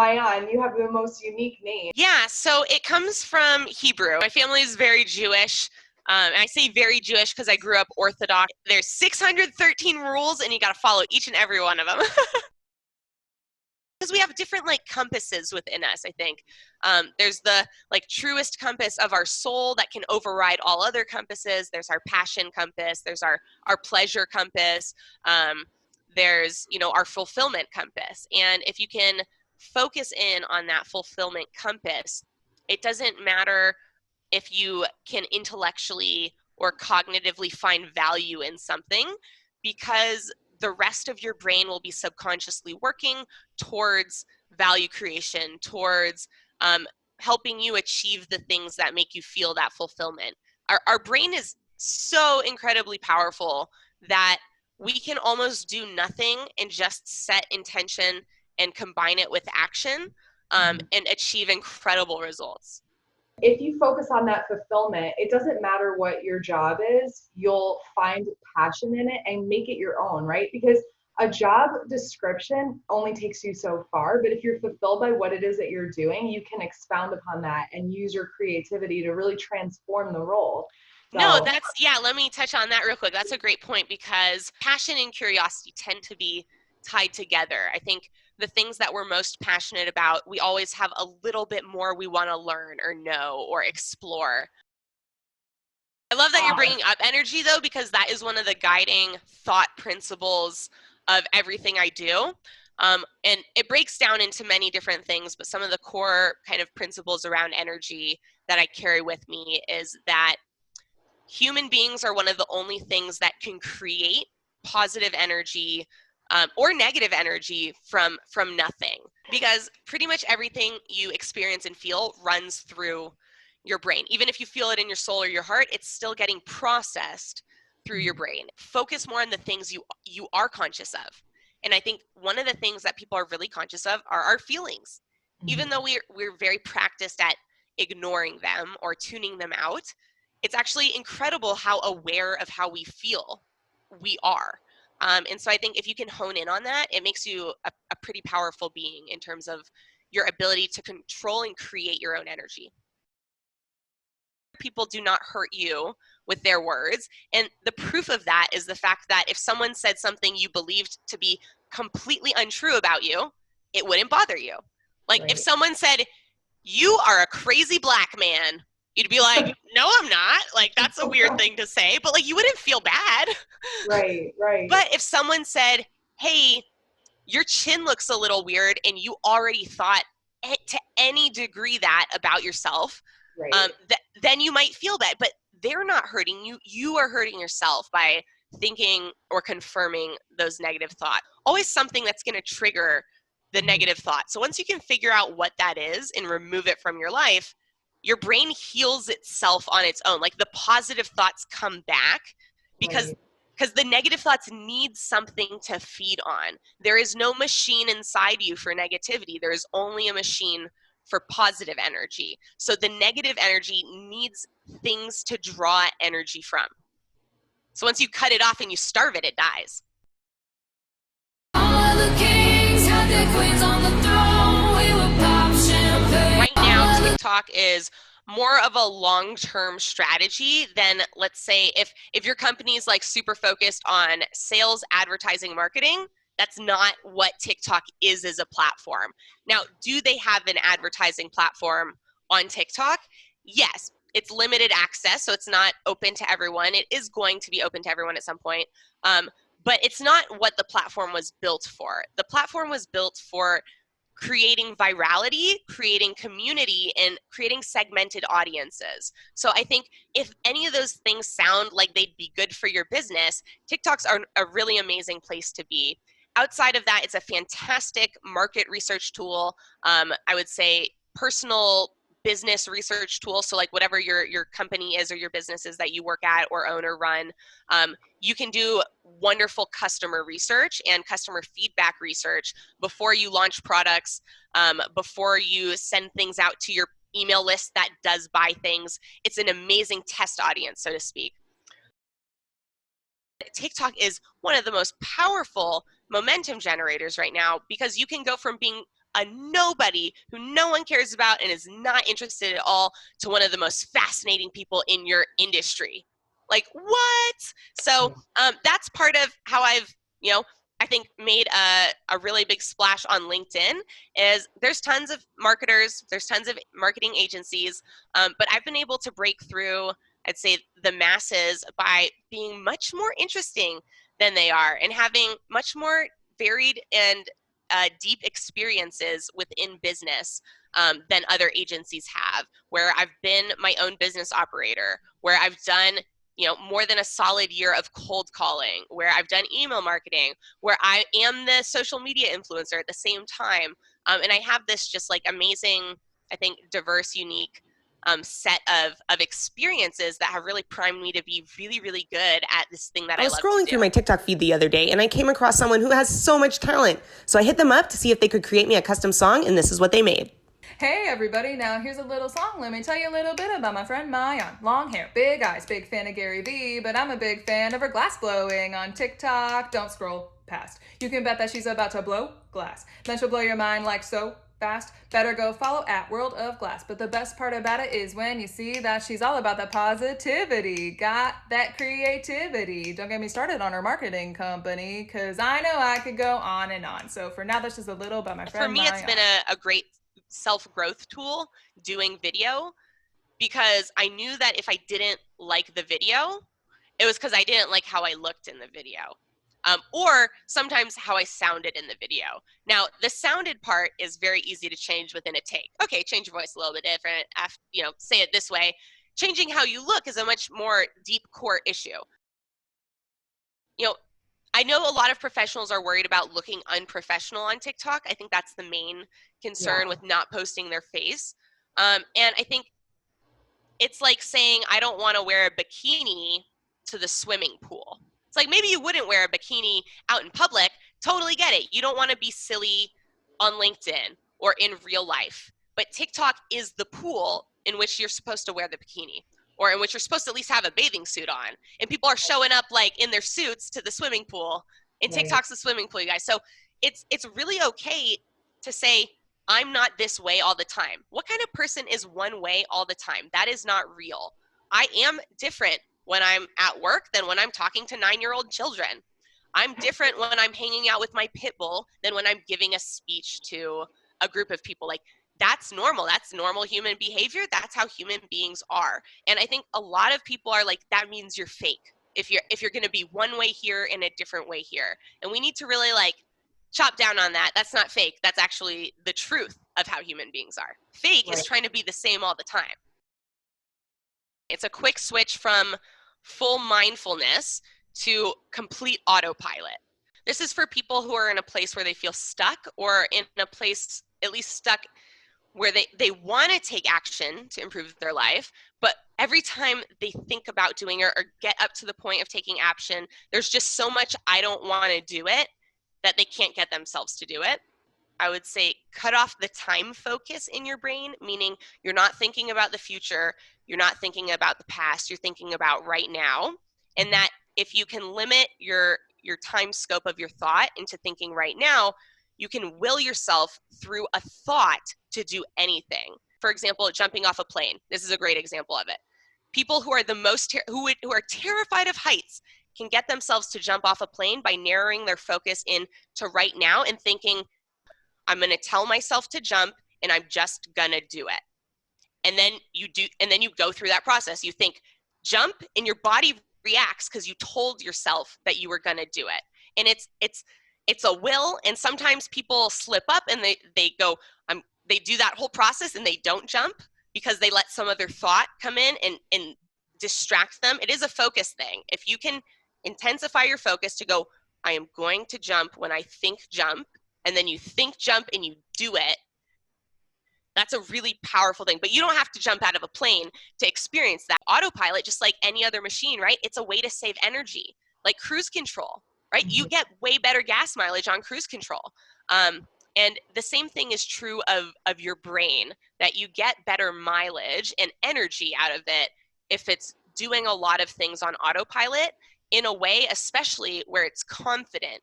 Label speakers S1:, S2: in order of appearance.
S1: Maayan, you have the most unique name.
S2: Yeah, so it comes from Hebrew. My family is very Jewish. And I say very Jewish because I grew up Orthodox. There's 613 rules, and you got to follow each and every one of them. Because we have different like compasses within us, I think. There's the like truest compass of our soul that can override all other compasses. There's our passion compass. There's our pleasure compass. There's, you know, our fulfillment compass. And if you can focus in on that fulfillment compass, it doesn't matter if you can intellectually or cognitively find value in something, because the rest of your brain will be subconsciously working towards value creation, towards helping you achieve the things that make you feel that fulfillment. Our brain is so incredibly powerful that we can almost do nothing and just set intention and combine it with action and achieve incredible results.
S1: If you focus on that fulfillment, it doesn't matter what your job is, you'll find passion in it and make it your own, right? Because a job description only takes you so far, but if you're fulfilled by what it is that you're doing, you can expound upon that and use your creativity to really transform the role. So,
S2: no, let me touch on that real quick. That's a great point, because passion and curiosity tend to be tied together. I think the things that we're most passionate about, we always have a little bit more we want to learn or know or explore. I love that you're bringing up energy, though, because that is one of the guiding thought principles of everything I do. And it breaks down into many different things, but some of the core kind of principles around energy that I carry with me is that human beings are one of the only things that can create positive energy or negative energy from nothing, because pretty much everything you experience and feel runs through your brain. Even if you feel it in your soul or your heart, it's still getting processed through your brain. Focus more on the things you are conscious of. And I think one of the things that people are really conscious of are our feelings. Even though we're very practiced at ignoring them or tuning them out, it's actually incredible how aware of how we feel we are. And so I think if you can hone in on that, it makes you a pretty powerful being in terms of your ability to control and create your own energy. People do not hurt you with their words. And the proof of that is the fact that if someone said something you believed to be completely untrue about you, it wouldn't bother you. Like if someone said, "You are a crazy black man," you'd be like, "No, I'm not." Like, that's a weird thing to say, but like you wouldn't feel bad.
S1: Right.
S2: But if someone said, "Hey, your chin looks a little weird," and you already thought to any degree that about yourself, then you might feel bad. But they're not hurting you. You are hurting yourself by thinking or confirming those negative thoughts. Always something that's going to trigger the negative thought. So once you can figure out what that is and remove it from your life, your brain heals itself on its own. Like the positive thoughts come back because the negative thoughts need something to feed on. There is no machine inside you for negativity. There is only a machine for positive energy. So the negative energy needs things to draw energy from. So once you cut it off and you starve it, it dies. All the kings had their queens on the throne. We would pop champagne. Right now, TikTok is more of a long-term strategy than, let's say, if your company is like super focused on sales, advertising, marketing, that's not what TikTok is as a platform. Now, do they have an advertising platform on TikTok? Yes. It's limited access, so it's not open to everyone. It is going to be open to everyone at some point, but it's not what the platform was built for. The platform was built for creating virality, creating community, and creating segmented audiences. So I think if any of those things sound like they'd be good for your business, TikToks are a really amazing place to be. Outside of that, it's a fantastic market research tool. I would say personal business research tool. So like whatever your company is or your business is that you work at or own or run, you can do wonderful customer research and customer feedback research before you launch products, before you send things out to your email list that does buy things. It's an amazing test audience, so to speak. TikTok is one of the most powerful momentum generators right now because you can go from being a nobody who no one cares about and is not interested at all to one of the most fascinating people in your industry. Like, what? So that's part of how I've, I think made a really big splash on LinkedIn. Is there's tons of marketers, there's tons of marketing agencies, but I've been able to break through, I'd say, the masses by being much more interesting than they are and having much more varied and deep experiences within business than other agencies have, where I've been my own business operator, where I've done more than a solid year of cold calling, where I've done email marketing, where I am the social media influencer at the same time. And I have this just like amazing, I think, diverse, unique set of experiences that have really primed me to be really, really good at this thing that I love to do.
S3: I was scrolling through my TikTok feed the other day and I came across someone who has so much talent. So I hit them up to see if they could create me a custom song, and this is what they made.
S4: Hey everybody, now here's a little song. Let me tell you a little bit about my friend Maayan. Long hair, big eyes, big fan of Gary Vee, but I'm a big fan of her glass blowing on TikTok. Don't scroll past. You can bet that she's about to blow glass. Then she'll blow your mind like so fast. Better go follow at World of Glass. But the best part about it is when you see that she's all about the positivity. Got that creativity. Don't get me started on her marketing company, because I know I could go on and on. So for now, that's just a little about my friend
S2: For me,
S4: Maayan.
S2: it's been a great self-growth tool doing video, because I knew that if I didn't like the video, it was because I didn't like how I looked in the video. Or sometimes how I sounded in the video. Now, the sounded part is very easy to change within a take. Okay, change your voice a little bit different, say it this way. Changing how you look is a much more deep core issue. I know a lot of professionals are worried about looking unprofessional on TikTok. I think that's the main concern with not posting their face. And I think it's like saying, I don't want to wear a bikini to the swimming pool. It's like, maybe you wouldn't wear a bikini out in public. Totally get it. You don't want to be silly on LinkedIn or in real life. But TikTok is the pool in which you're supposed to wear the bikini, or in which you're supposed to at least have a bathing suit on. And people are showing up like in their suits to the swimming pool. And TikTok's the swimming pool, you guys. So it's really okay to say, I'm not this way all the time. What kind of person is one way all the time? That is not real. I am different when I'm at work than when I'm talking to 9-year-old children. I'm different when I'm hanging out with my pit bull than when I'm giving a speech to a group of people. Like, that's normal. That's normal human behavior. That's how human beings are. And I think a lot of people are like, that means you're fake if you're going to be one way here and a different way here. And we need to really like chop down on that. That's not fake. That's actually the truth of how human beings are. Fake is trying to be the same all the time. It's a quick switch from full mindfulness to complete autopilot. This is for people who are in a place where they feel stuck, or in a place at least stuck where they want to take action to improve their life, but every time they think about doing it or get up to the point of taking action, there's just so much I don't want to do it that they can't get themselves to do it. I would say cut off the time focus in your brain, meaning you're not thinking about the future, you're not thinking about the past, you're thinking about right now. And that if you can limit your time scope of your thought into thinking right now, you can will yourself through a thought to do anything. For example, jumping off a plane. This is a great example of it. People who are who are terrified of heights can get themselves to jump off a plane by narrowing their focus in to right now and thinking, I'm going to tell myself to jump and I'm just going to do it. And then you go through that process. You think jump and your body reacts because you told yourself that you were going to do it. And it's a will. And sometimes people slip up and they go, they do that whole process and they don't jump because they let some other thought come in and distract them. It is a focus thing. If you can intensify your focus to go, I am going to jump when I think jump, and then you think jump and you do it, that's a really powerful thing. But you don't have to jump out of a plane to experience that. Autopilot, just like any other machine, right? It's a way to save energy, like cruise control, right? You get way better gas mileage on cruise control. And the same thing is true of your brain, that you get better mileage and energy out of it if it's doing a lot of things on autopilot in a way, especially where it's confident.